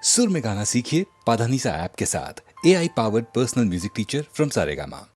सुर में गाना सीखिए पाधानीसा ऐप के साथ। AI powered personal music teacher from Saregama.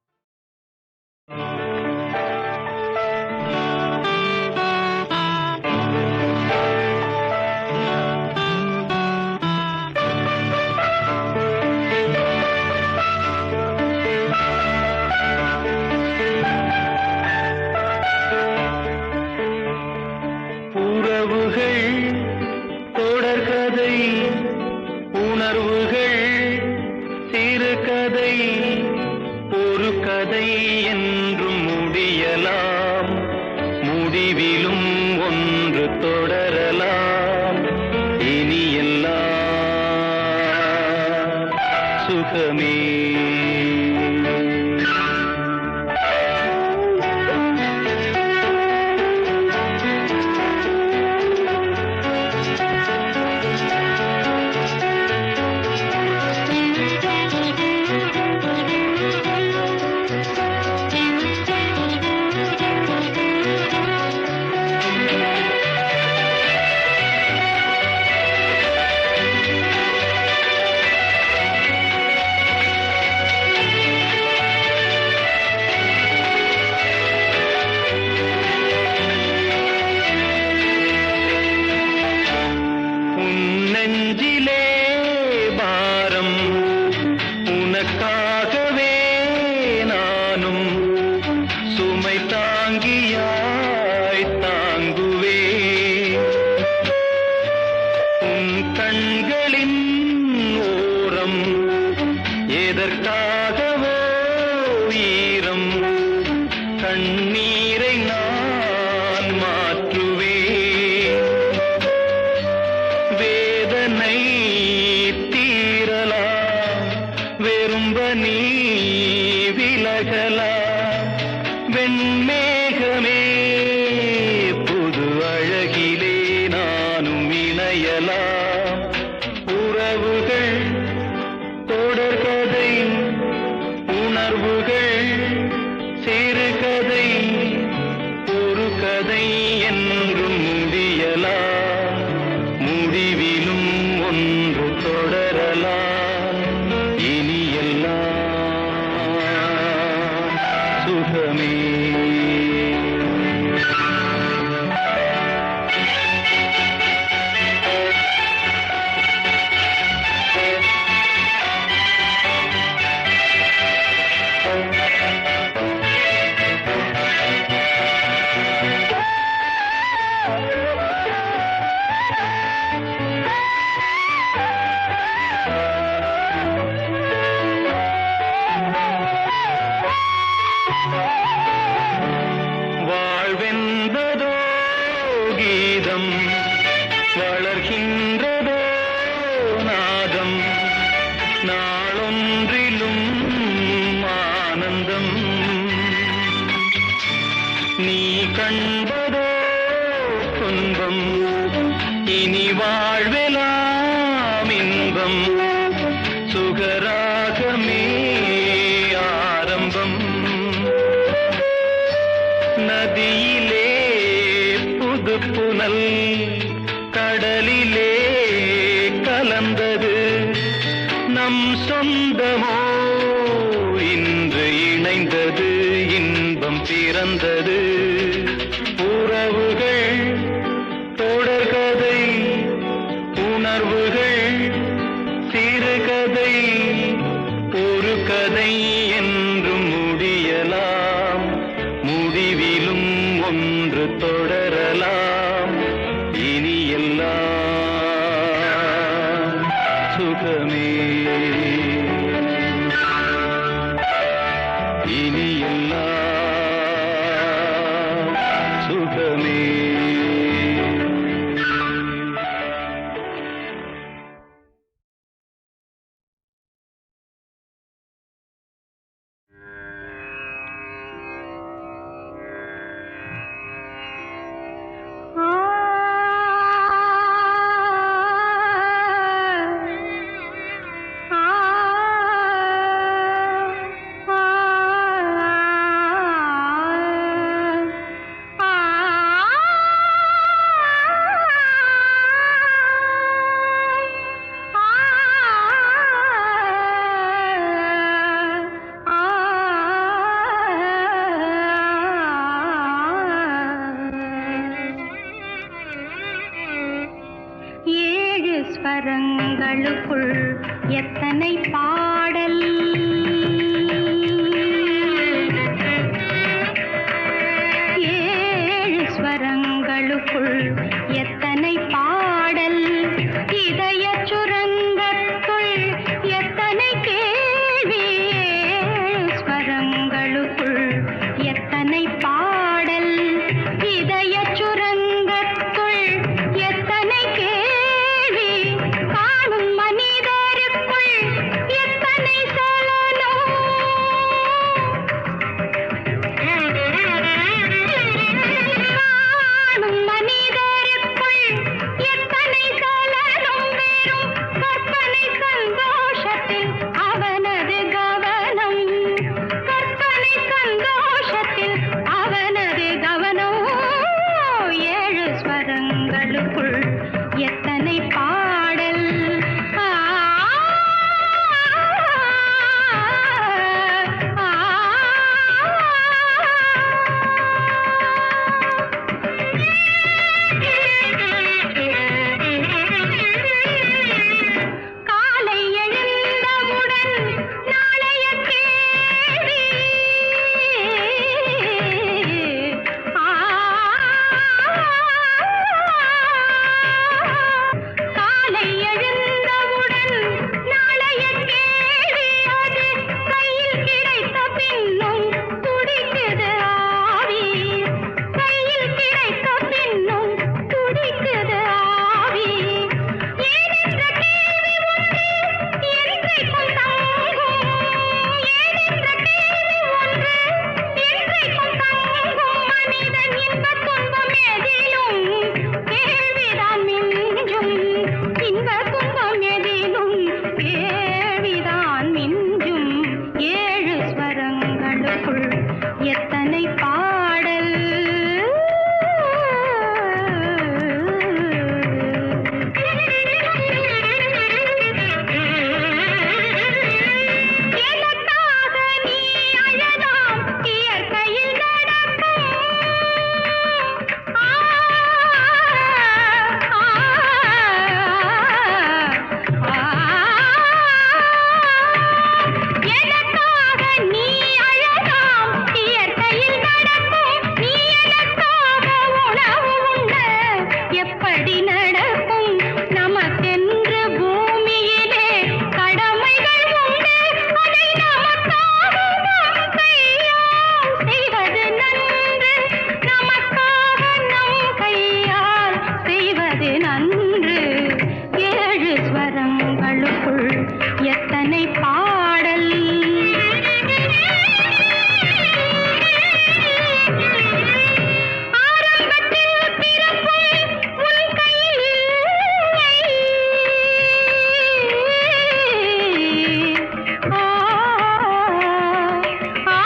ah ஸ்வரங்களுக்குள் எத்தனை பாடல். ஏழு ஸ்வரங்களுக்குள் எத்தனை பாடல். இதய சுரங்கத்துள் எத்தனை கேள்வி. ஏழு ஸ்வரங்களுக்குள் எத்தனை பாடல். இதய சுரங்கத்துள் எத்தனை கேள்வி. காணும் மனிதருக்குள் எத்தனை சலனம். காணும் மனிதருக்குள் எத்தனை சலனம். வெறும் கற்பனை சந்தோஷத்தில் அவனது கவனம். கற்பனை சந்தோஷத்தில் அவனது கவனம். ஏழு ஸ்வரங்களுக்குள் எத்தனை பாடல். ஆ, ஆ, காலை எழுந்தவுடன் நாளைய கேள்வி. காலை எழுந்தவுடன் நாளைய கேள்வி. அது கையில் கிடைத்த பின்னும் துடிக்குது ஆவி. கையில் கிடைத்த பின்னும் துடிக்குது ஆவி. ஏனென்ற கேள்வி ஒன்று என்றைக்கும் தங்கும். ஏனென்ற கேள்வி ஒன்று என்றைக்கும் தங்கும். மனிதன் இன்பத் துன்பம் எதிலும் கேள்விதான் மிஞ்சும். இன்பத் துன்பம் எதிலும் கேள்விதான் மிஞ்சும். ஏழு ஸ்வரங்களுக்குள் எத்தனை பாடல். எனக்காக நீ அழலாம் இயற்கையில் நடக்கும். ஆ, ஆ, ஆ. எனக்காக நீ அழலாம் இயற்கையில் நடக்கும். நீ எனக்காக உணவு உண்ண எப்படி நடக்கும். நமக்கென்று பூமியிலே கடமைகள் உண்டு. அதை நமக்காக நம் கையால் செய்வது நன்று. நமக்காக நம் கையால் செய்வது நன்று. ஏழு ஸ்வரங்களுக்குள் எத்தனை பாடல். ஆரம்பத்தில் பிறப்பும் உன் கையில் இல்லை. ஆ, ஆ,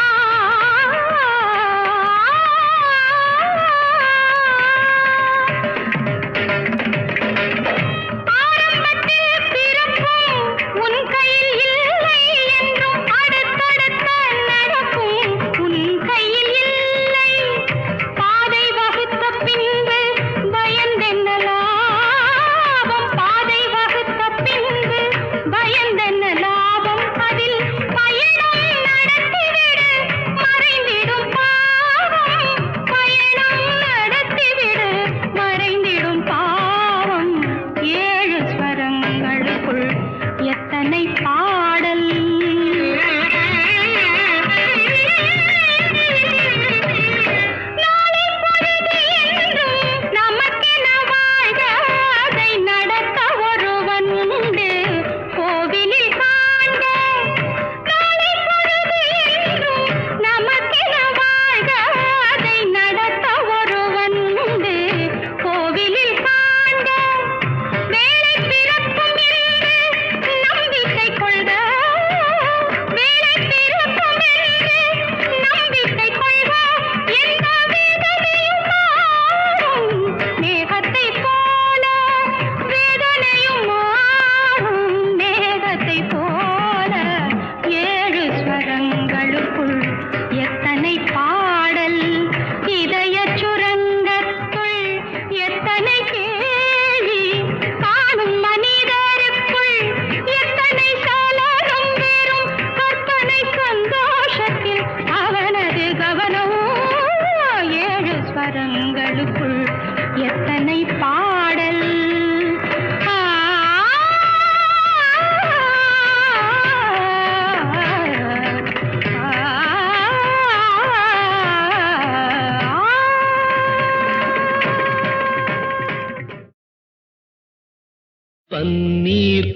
ஆரம்பத்தில்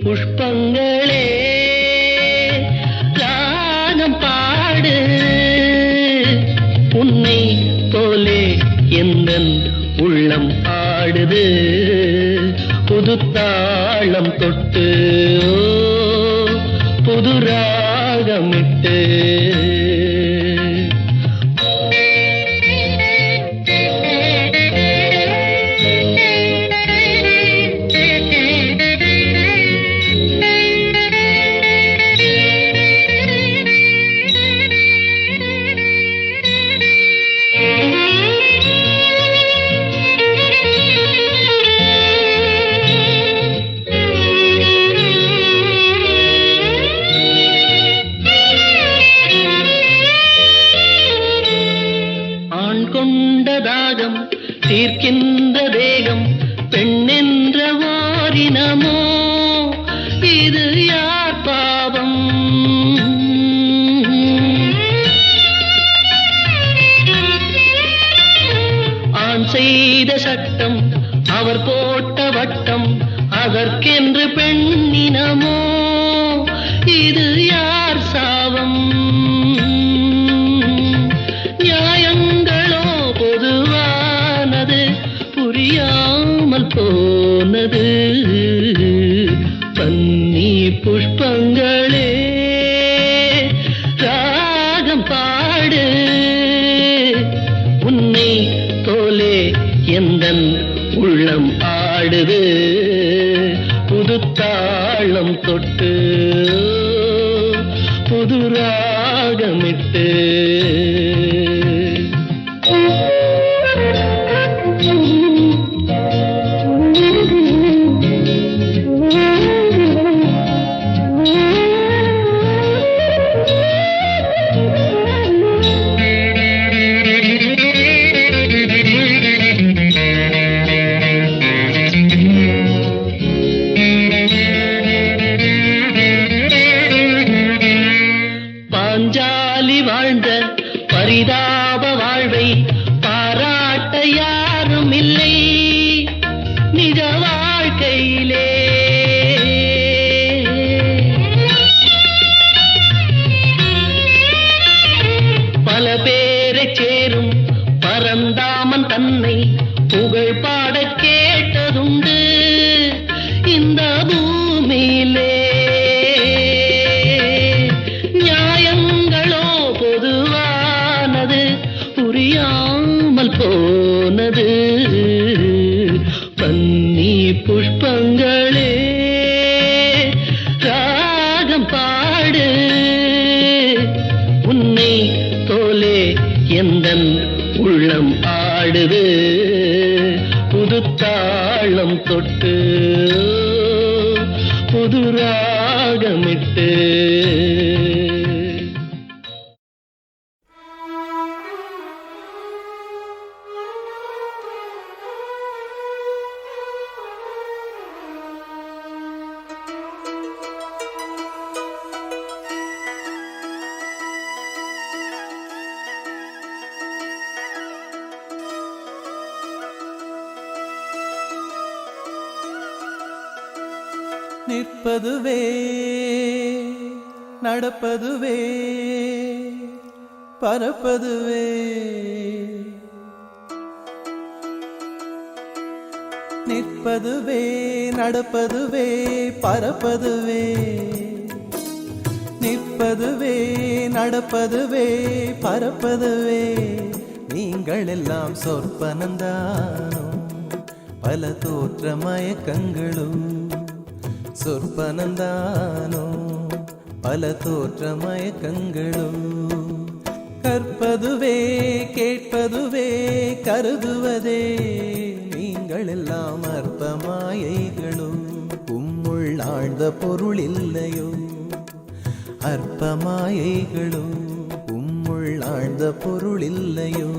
புஷ்பங்களே ராகம் பாடு உன்னை போலே எந்தன் உள்ளம் ஆடுது புது தாளம் தொட்டு புது ராகமிட்டு தாகம் தீர்க்கின்ற தேகம் பெண்ணென்ற வாரினமோ இது யார் பாவம் ஆண் செய்த சட்டம் அவர் போட்ட வட்டம் அதற்கென்று பெண்ணினமோ இது யார் சாவம் புரியாமல் போனது பன்னி புஷ்பங்களே ராகம் பாடு உன்னை போலே எந்தன் உள்ளம் ஆடுது புது தாளம் தொட்டு புது ராகமிட்டு பாஞ்சாலி வாழ்ந்த பரிதாப வாழ்வை பாராட்ட யாரும் இல்லை நிஜ வாழ்க்கையிலே பல பேரை சேரும் பரந்தாமன் தன்னை புகழ் பாட கேட்டதுண்டு இந்த பூமியிலே புரியாமல் போனது பன்னி புஷ்பங்களே ராகம் பாடு உன்னை போலே எந்தன் உள்ளம் ஆடுது புது தாளம் தொட்டு புது ராகமிட்டு நிற்பதுவே நடப்பதுவே பறப்பதுவே நிற்பதுவே நடப்பதுவே பறப்பதுவே நிற்பதுவே நடப்பதுவே பறப்பதுவே நீங்கள் எல்லாம் சொற்பனந்தானோ பல தோற்ற மயக்கங்களும் சொற்பனந்தானோ பல தோற்ற மயக்கங்களும் கற்பதுவே கேட்பதுவே கருதுவதே நீங்கள் எல்லாம் அற்ப மாயைகளும் உம்முள் ஆழ்ந்த பொருள் இல்லையோ அற்ப மாயைகளும் உம்முள் ஆழ்ந்த பொருள் இல்லையோ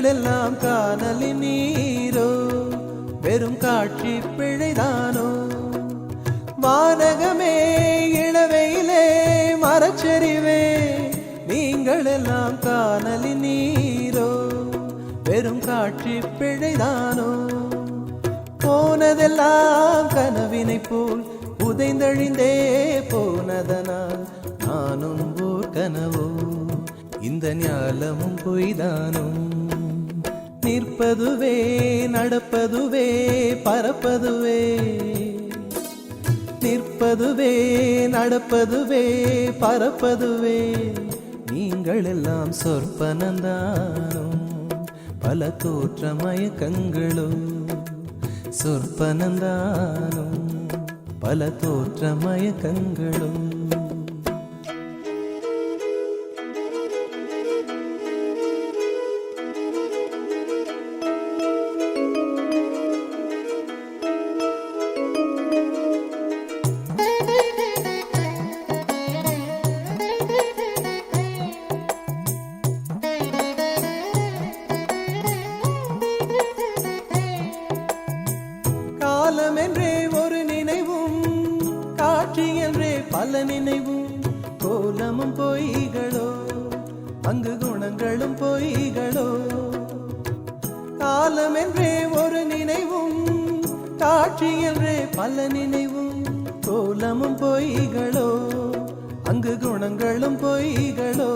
நீங்கள் எல்லாம் காணலின் நீரோ வெறும் காட்சி பிழைதானோ வானகமே இளவையிலே மரச்செறிவே நீங்கள் எல்லாம் காணலின் நீரோ வெறும் காட்சி பிழைதானோ போனதெல்லாம் கனவினை போல் உதைந்தழிந்தே போனதனால் நானும் ஓர் கனவோ இந்த ஞாலமும் பொய்தானோ நிற்பதுவே நடப்பதுவே பறப்பதுவே நிற்பதுவே நடப்பதுவே பறப்பதுவே நீங்கள் எல்லாம் சொற்பனந்தானோ பல தோற்ற மயக்கங்களும் சொற்பனந்தானோ பல தோற்ற மயக்கங்களும் காலம் என்றே ஒரு நினைவும் காட்சி என்றே பல நினைவும் கோலமும் பொய்களோ அங்கு குணங்களும் பொய்களோ காலம் என்றே ஒரு நினைவும் காட்சி என்றே பல நினைவும் கோலமும் பொய்களோ அங்கு குணங்களும் பொய்களோ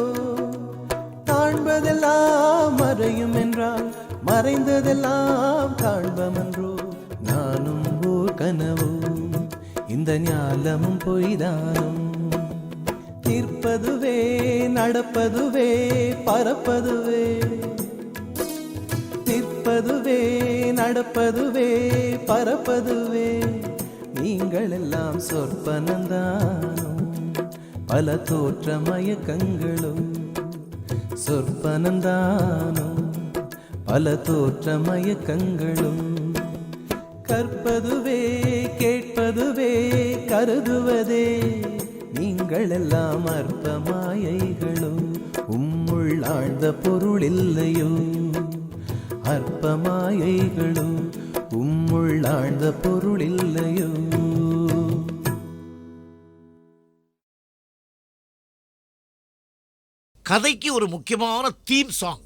காண்பதெல்லாம் மறையும் என்றால் மறைந்ததெல்லாம் காண்பமன்றோ நானும் ஓர் கனவோ இந்த ஞாலமும் பொய்தானும் நிற்பதுவே நடப்பதுவே பறப்பதுவே நிற்பதுவே நடப்பதுவே பறப்பதுவே நீங்கள் எல்லாம் சொற்பனந்தானும் பல தோற்ற மயக்கங்களும் சொற்பனந்தானும் பல தோற்ற மயக்கங்களும் கற்பதுவே கேட்பதுவே கருதுவதே நீங்கள் எல்லாம் அற்ப மாயைகளும் உம்முள் ஆழ்ந்த பொருள் இல்லையோ அற்ப மாயைகளும் உம்முள் ஆழ்ந்த பொருள் இல்லையோ கதைக்கு ஒரு முக்கியமான தீம் சாங்.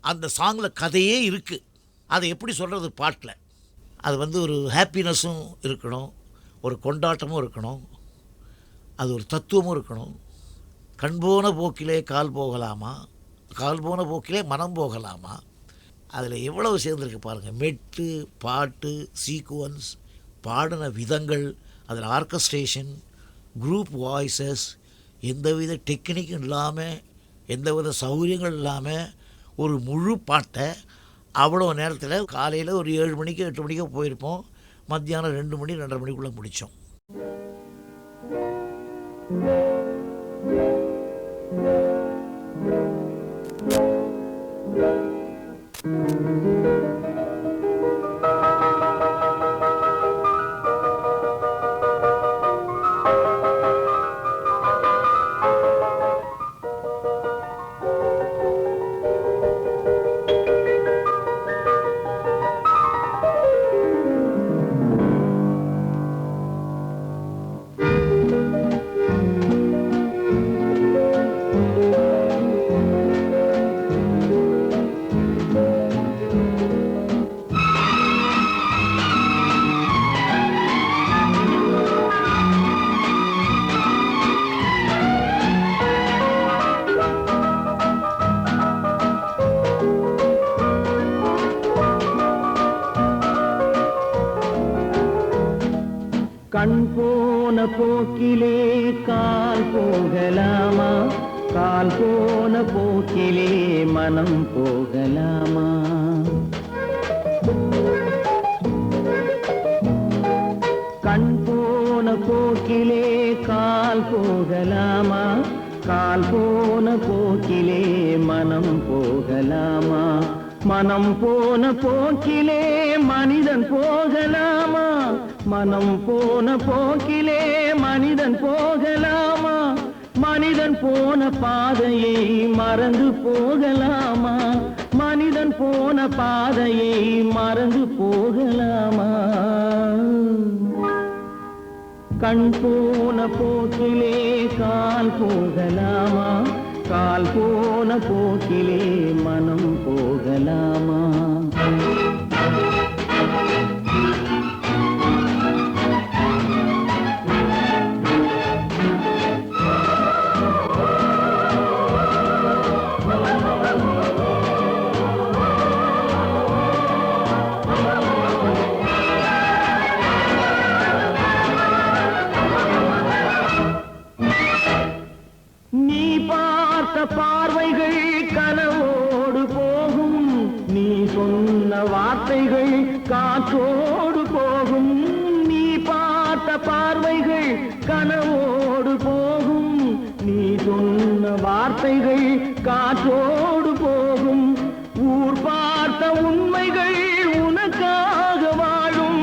அந்த சாங்கில் கதையே இருக்குது. அதை எப்படி சொல்கிறது பாட்டில்? அது ஒரு ஹாப்பினஸும் இருக்கணும், ஒரு கொண்டாட்டமும் இருக்கணும், அது ஒரு தத்துவமும் இருக்கணும். கண் போன போக்கிலே கால் போகலாமா, கால் போன போக்கிலே மனம் போகலாமா, அதில் எவ்வளவு சேர்ந்துருக்கு பாருங்கள். மெட்டு, பாட்டு, சீக்குவன்ஸ், பாடின விதங்கள், அதில் ஆர்கஸ்ட்ரேஷன், குரூப் வாய்ஸஸ், எந்தவித டெக்னிக்கும் இல்லாமல் எந்தவித சௌகரியங்கள் இல்லாமல் ஒரு முழு பாட்டை அவ்வளோ நேரத்தில் காலையில் ஒரு 7 மணிக்கு 8 மணிக்கோ போயிருப்போம், மத்தியானம் 2 மணி 2:30 மணிக்குள்ளே முடித்தோம். கண் போன போக்கிலே கால் போகலாமா, கால் போன போக்கிலே மனம் போகலாமா. கண் போன போக்கிலே கால் போகலாமா, கால் போன போக்கிலே மனம் போகலாமா. மனம் போன போக்கிலே மனிதன் போகலாமா, மனம் போன போக்கிலே மனிதன் போகலாமா. மனிதன் போன பாதையை மறந்து போகலாமா, மனிதன் போன பாதையை மறந்து போகலாமா? கண் போன போக்கிலே கால் போகலாமா? கால் போன போக்கிலே மனம் போகலாமா? நீ பார்த்த பார்வைகள் கனவோடு போகும், நீ சொன்ன வார்த்தைகள் காற்றோடு போகும். நீ பார்த்த பார்வைகள் கனவோடு போகும், நீ சொன்ன வார்த்தைகள் காற்றோடு போகும். ஊர் பார்த்த உண்மைகள் உனக்காக வாழும்,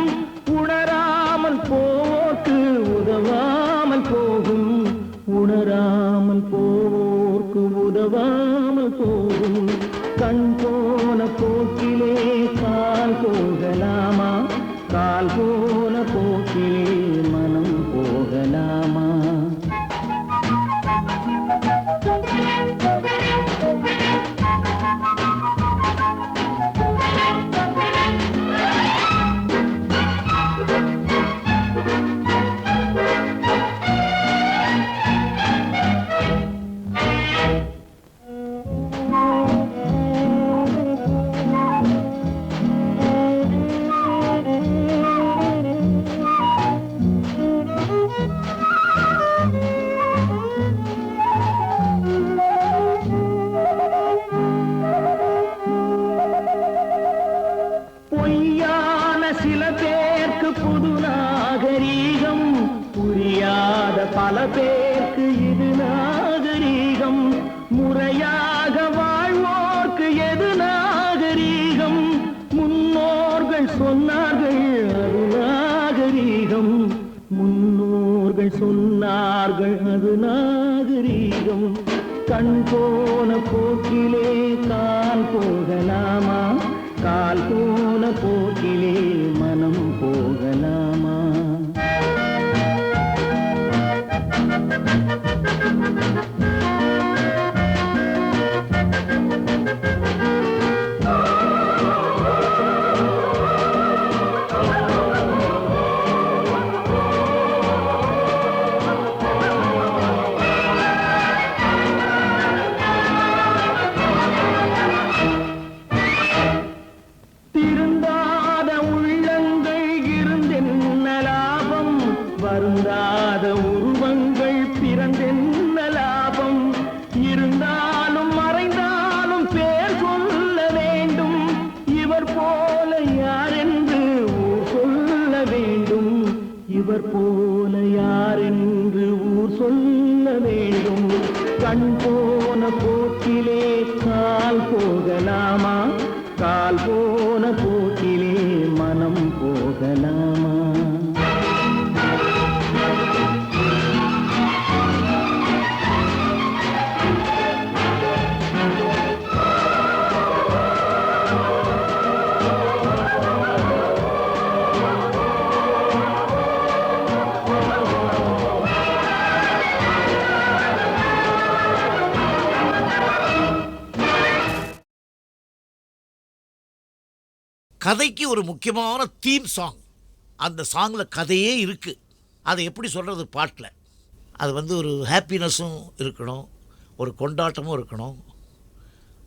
உணராமல் போக்கு உதவாமல் போகும். உணராமல் போவோர்க்கு உதவாமல் போகும். கண் போன போக்கிலே கால் போகலாமா? கால் போன போக்கிலே மனம் போகலாமா? பொய்யான சில பேருக்கு புது நாகரீகம், புரியாத பல பேருக்கு இது நாகரீகம். முறையாக வாழ்வோர்க்கு எது நாகரீகம்? முன்னோர்கள் சொன்னார்கள் அது நாகரீகம். முன்னோர்கள் சொன்னார்கள் அது நாகரீகம். கண் போன போக்கிலே கால் போகலாமா? கால் போன போக்கிலே மனம் போகலாமா? திருந்தாத உள்ளங்கள் இருந்தென்ன லாபம்? வருந்தாத உருவங்கள் பிறந்தென்ன லாபம்? இருந்தாலும் மறைந்தாலும் பேர் சொல்ல வேண்டும். இவர் போல யாரென்று ஊர் சொல்ல வேண்டும். இவர் போல யாரென்று ஊர் சொல்ல வேண்டும். கண் போன போக்கிலே கால் போகலாமா? கால் போன போக்கிலே மனம் போகலாமா? கதைக்கு ஒரு முக்கியமான தீம் சாங். அந்த சாங்கில் கதையே இருக்குது. அதை எப்படி சொல்கிறது பாட்டில்? அது வந்து ஒரு ஹாப்பினஸும் இருக்கணும், ஒரு கொண்டாட்டமும் இருக்கணும்,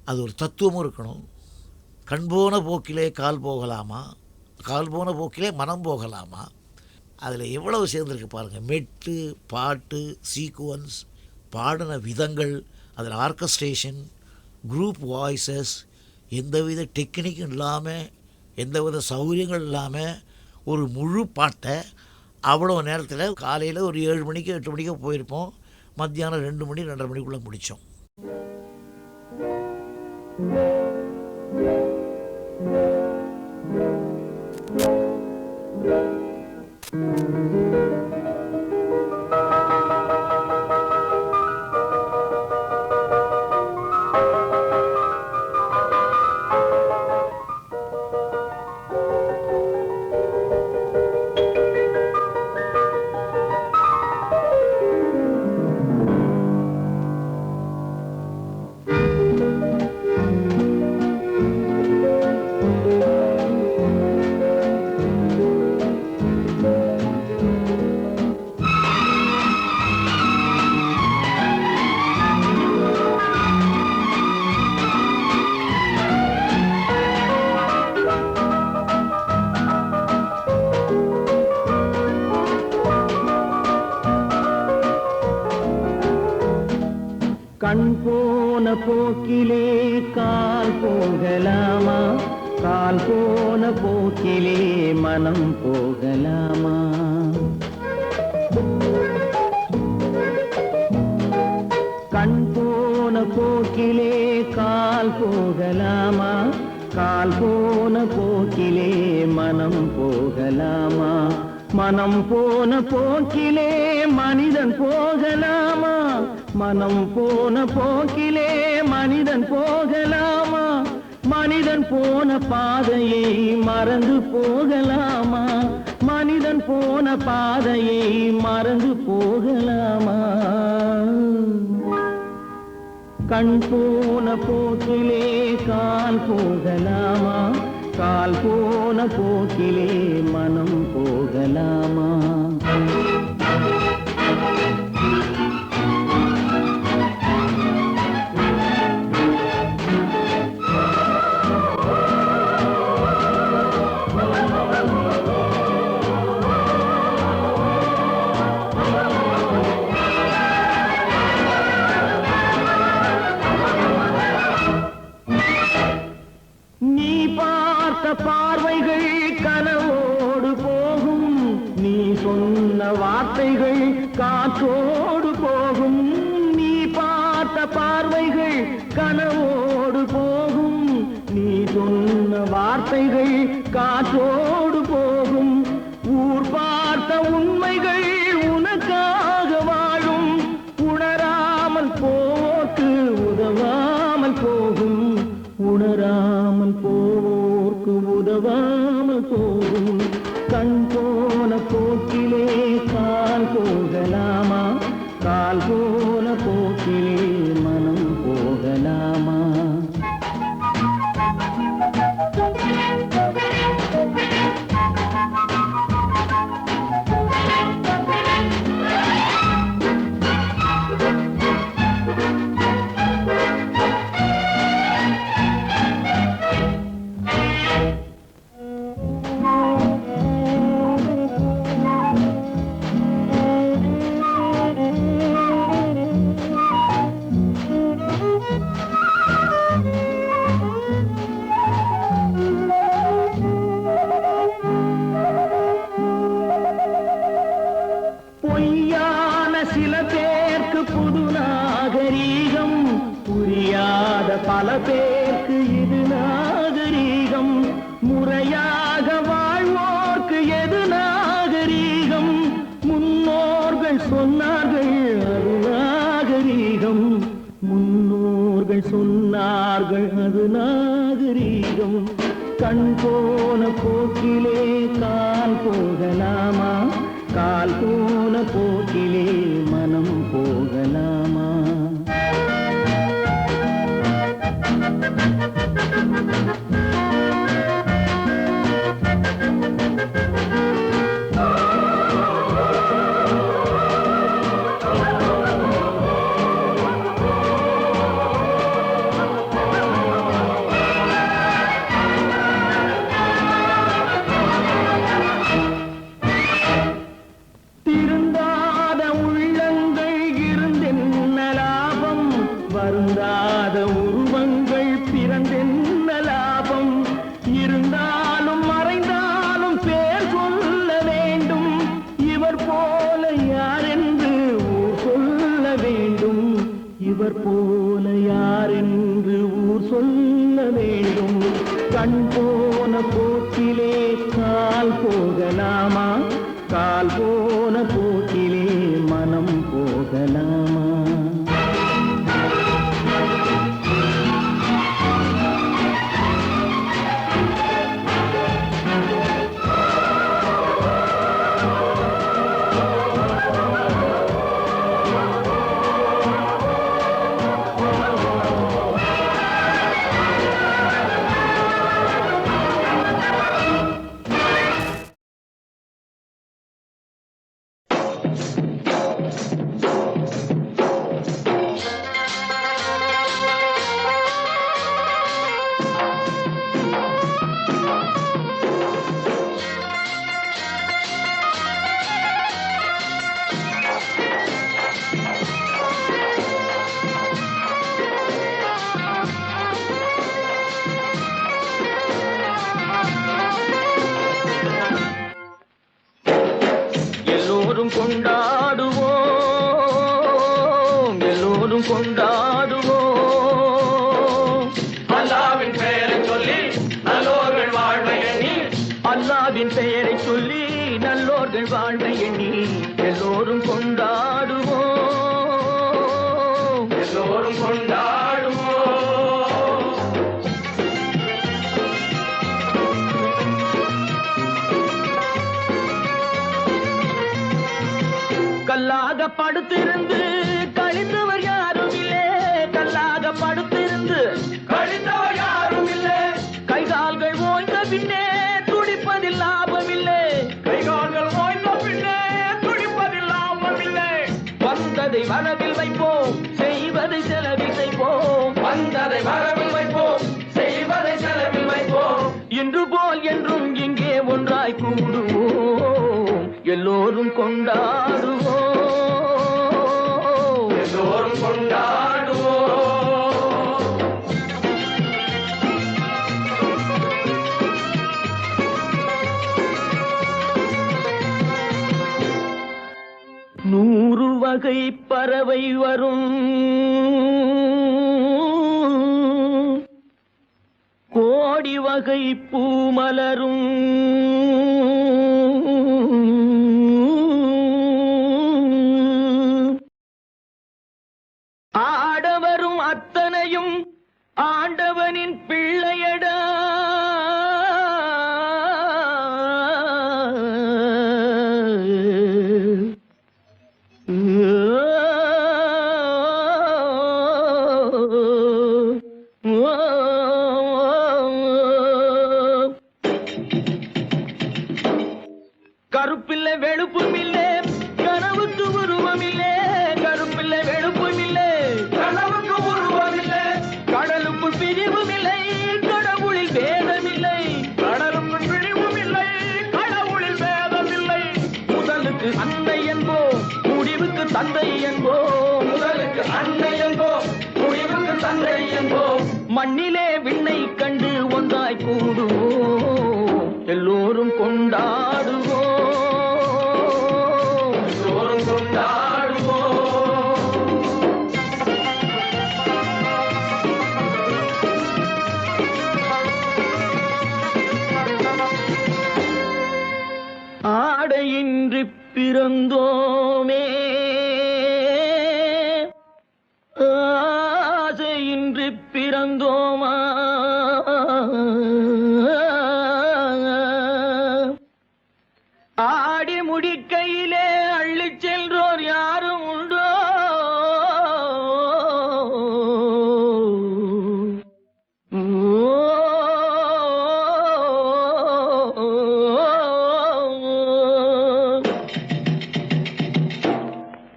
அது ஒரு தத்துவமும் இருக்கணும். கண் போன போக்கிலே கால் போகலாமா? கால் போன போக்கிலே மனம் போகலாமா? அதில் எவ்வளவு சேர்ந்துருக்கு பாருங்கள். மெட்டு, பாட்டு, சீக்குவன்ஸ், பாடின விதங்கள், அதில் ஆர்கஸ்ட்ரேஷன், குரூப் வாய்ஸஸ், எந்தவித டெக்னிக்கும் இல்லாமல், எந்தவித சௌகரியங்கள் இல்லாமல் ஒரு முழு பாட்டை அவ்வளோ நேரத்தில் காலையில் ஒரு 7 மணிக்கு 8 மணிக்கு போயிருப்போம், மத்தியானம் 2 மணி 2:30 மணிக்குள்ளே முடித்தோம். கண் போன போக்கிலே கால் போகலாமா, கால் போன போக்கிலே மனம் போகலாமா? கண் போன போக்கிலே கால் போகலாமா, கால் போன போக்கிலே மனம் போகலாமா? மனம் போன போக்கிலே மனிதன் போகலாமா, மனம் போன போக்கிலே மனிதன் போகலாமா? மனிதன் போன பாதையை மறந்து போகலாமா, மனிதன் போன பாதையை மறந்து போகலாமா? கண் போன போக்கிலே கால் போகலாமா, கால் போன போக்கிலே மனம் போகலாமா? நீ பார்த்த பார்வைகள் கனவோடு போகும், நீ சொன்ன வார்த்தைகள் காற்றோடு போகும். நீ பார்த்த பார்வைகள் கனவோடு போகும், நீ சொன்ன வார்த்தைகள் காற்றோடு போகும். ஊர் பார்த்த உண்மைகள் உனக்காக வாழும், உணராமல் போக்கு உதவாமல் போகும், உணராமல் போக்கு உதவாமல் போகும். கண் போன போக்கிலே கால் போகலாமா, கால் போன போக்கிலே மனம் போகலாமா? பொய்யான சில பேருக்கு புது நாகரீகம், புரியாத பல பேருக்கு இது நாகரீகம். முறையாக வாழ்வோர்க்கு எது நாகரீகம்? முன்னோர்கள் சொன்னார்கள் அது நாகரீகம், முன்னோர்கள் சொன்னார்கள் அது நாகரீகம். கண் போன போக்கிலே கால் போகலாமா, கால் போன போக்கிலே மனம் போகலாமா? திருந்தாத உள்ளங்கள் இருந்தென்ன லாபம், வருந்தாத உருவங்கள் பிறந்தென்ன லாபம்? இருந்தாலும் மறைந்தாலும் பேர் சொல்ல வேண்டும், இவர் போல யாரென்று ஊர் சொல்ல வேண்டும், இவர் போல யாரென்று ஊர் சொல்ல வேண்டும். கண் போன போக்கிலே கால் போகலாமா, கால் போன போக்கிலே மனம் போகலாமா? அல்லாவின் பெயரை சொல்லி நல்லோர்கள் வாழ்வை எண்ணி எல்லோரும் கொண்டாடுவோம், எல்லோரும் கொண்டாடுவோம். கல்லாக படுத்திருந்து கழிந்தவர் யாரும் இல்லை, கல்லாக படுத்திருந்து கழிந்தவர் யாரும் இல்லை. கைகால்கள் ஓய்ந்த பின்னே துடிப்பதில் லாபமில்லை, கைகால்கள் ஓய்ந்த பின்னே துடிப்பதில் லாபமில்லை. வந்ததை வரவில் வைப்போம், செய்வதை செலவில் வைப்போம், வந்ததை வரவில் வைப்போம், செய்வதை செலவில் வைப்போம். இன்று போல் என்றும் இங்கே ஒன்றாய் கூடுவோம், எல்லோரும் கொண்டாடுவோம், எல்லோரும் கொண்டாடுவோம். நூறு வகை பறவை வரும், கோடி வகை பூமலரும், ஆடவரும் அத்தனையும் ஆண்டவனின் பிள்ளையடா. கருப்பில்லை வெளுப்பும் இல்லை, கனவுக்கு உருவம் இல்லை, கருப்பில்லை வெளுப்பும் இல்லை, கனவுக்கு உருவம் இல்லை. கடலுக்குள் பிரிவும் இல்லை, கடவுளில் வேதம் இல்லை, கடலுக்குள் பிரிவும் இல்லை, கடவுளில் வேதம் இல்லை. முதலுக்கு அன்னை என்போம், முடிவுக்கு தந்தை என்போம், முதலுக்கு அன்னை என்போம், முடிவுக்கு தந்தை என்போம். மண்ணிலே விண்ணை கண்டு ஒன்றாய் கூடுவோம், எல்லோரும் கொண்டாடுவோம், எல்லோரும் கொண்டாடுவோம். ஆடையின்றி பிறந்தோமே, ஆசையின்றி பிறந்தோமா, ஆடி முடிக்கையிலே அள்ளிச் சென்றோர் யாரும் உண்டோ,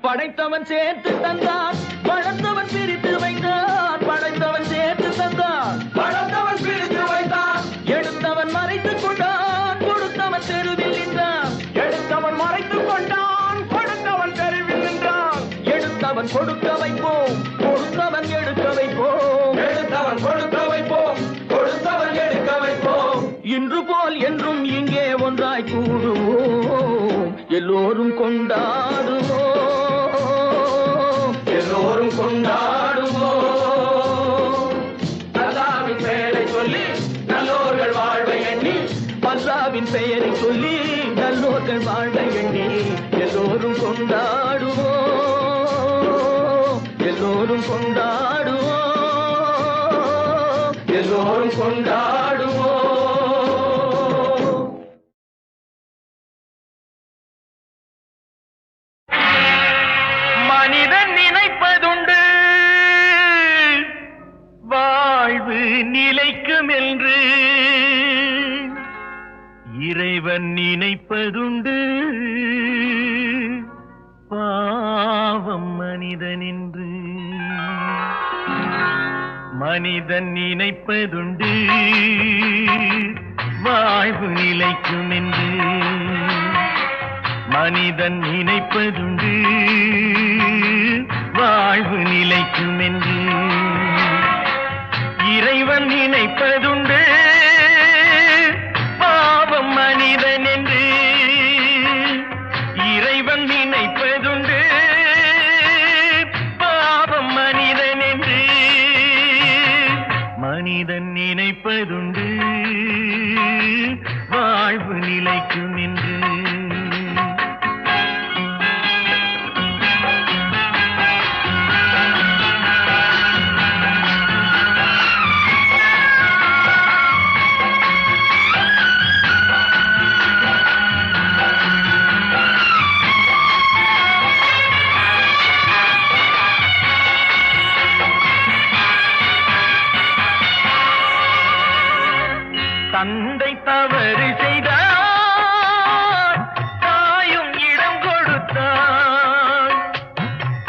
படைத்தவன் சேர்த்து தந்தான், படைத்தவன் பிரித்து வைத்தான், படைத்தவன் சேர்த்து தந்தான், படைத்தவன் பிரித்து வைத்தான். எடுத்தவன் மறைத்துக் கொண்டான், கொடுத்தவன் தெருவில் நின்றான், எடுத்தவன் மறைத்துக் கொண்டான், கொடுத்தவன் தெருவில் நின்றான். எடுத்தவன் கொடுக்க வைப்போம், கொடுத்தவன் எடுக்க வைப்போம், எடுத்தவன் கொடுக்க வைப்போம், கொடுத்தவன் எடுக்க வைப்போம். இன்று போல் என்றும் இங்கே ஒன்றாய் கூடுவோம், எல்லோரும் கொண்டாடுவோம், எல்லோரும் கொண்டாடுவோம். அல்லாவின் பெயரை சொல்லி நல்லோர்கள் வாழ்வை எண்ணி, அல்லாவின் பெயரை சொல்லி நல்லோர்கள் வாழ்வை எண்ணி எல்லோரும் கொண்டாடுவோம், எல்லோரும் கொண்டாடுவோம், எல்லோரும் கொண்டாடுவோம். மனிதன் நினைப்பதுண்டு வாழ்வு நிலைக்கும் என்று, இறைவன் நினைப்பதுண்டு பாவம் மனிதனென்று. மனிதன் நினைப்பதுண்டு வாழ்வு நிலைக்கும் என்று, மனிதன் நினைப்பதுண்டு வாழ்வு நிலைக்கும் என்று, இறைவன் நினைப்பதுண்டு பாவம் மனிதன் என்று, இறைவன் நினைப்பதுண்டு பாவம் மனிதன் என்று. மனிதன் நினைப்பதுண்டு நினைப்பதுண்டு வாழ்வு நிலைக்கும் என்று. தந்தை தவறு செய்தார் தாயும் இடம் கொடுத்தார்.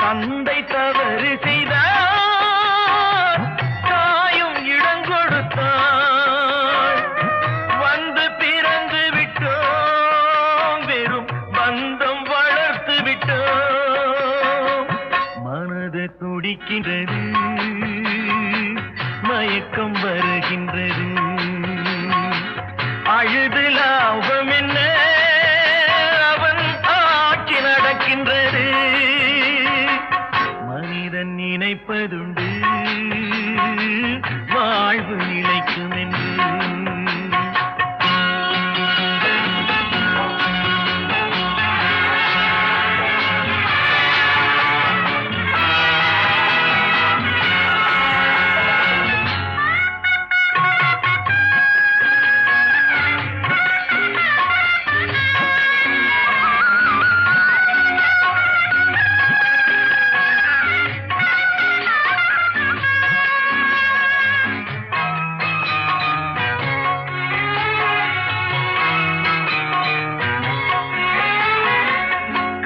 தந்தை தவறு செய்தார் தாயும் இடம் கொடுத்தார். வந்து பிறந்து விட்டோம் வெறும் பந்தம் வளர்த்து விட்டோம். மனது துடிக்கின்றது மயக்கம் வருகின்றது. அழுது லாபம் என்ன அவன் ஆட்சி நடக்கின்றது. மனிதன் நினைப்பதுண்டு வாழ்வு நிலைக்கும் என்று.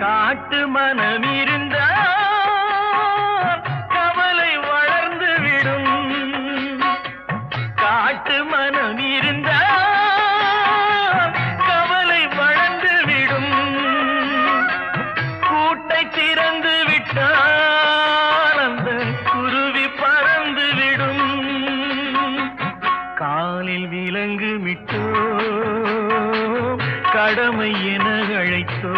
காட்டு மனம் இருந்தால் கவலை வளர்ந்து விடும். காட்டு மனம் இருந்தால் கவலை வளர்ந்து விடும். கூட்டை திறந்து விட்டால் அந்த குருவி பறந்து விடும். காலில் விலங்கு விட்டோ கடமை என அழைத்தோ.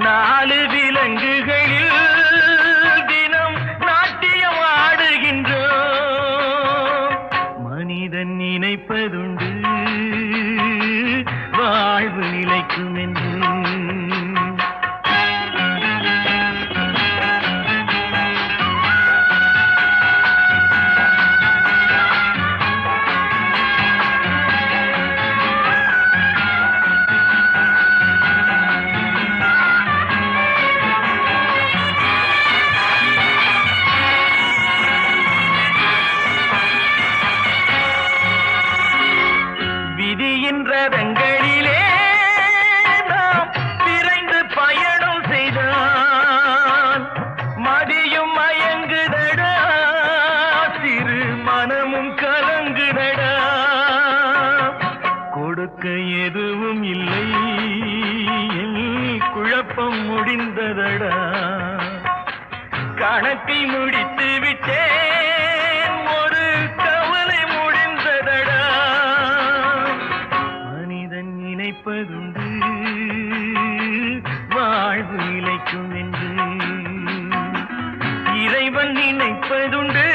நாலு விலங்குகளில் தினம் நாட்டியம் ஆடுகின்றோம். மனிதன் நினைப்பதுண்டு வாழ்வு நிலைக்கும் என்று. விதியின் ரதங்களிலே நாம் விரைந்து பயணம் செய்தால் மதியும் மயங்குதடா சிறு மனமும் கலங்குதடா. கொடுக்க எதுவும் இல்லை குழப்பம் முடிந்ததடா. கணக்கை முடித்து விட்டேன் ஒரு கவலை முடிந்ததடா. மனிதன் நினைப்பதுண்டு வாழ்வு நிலைக்கும் என்று. இறைவன் நினைப்பதுண்டு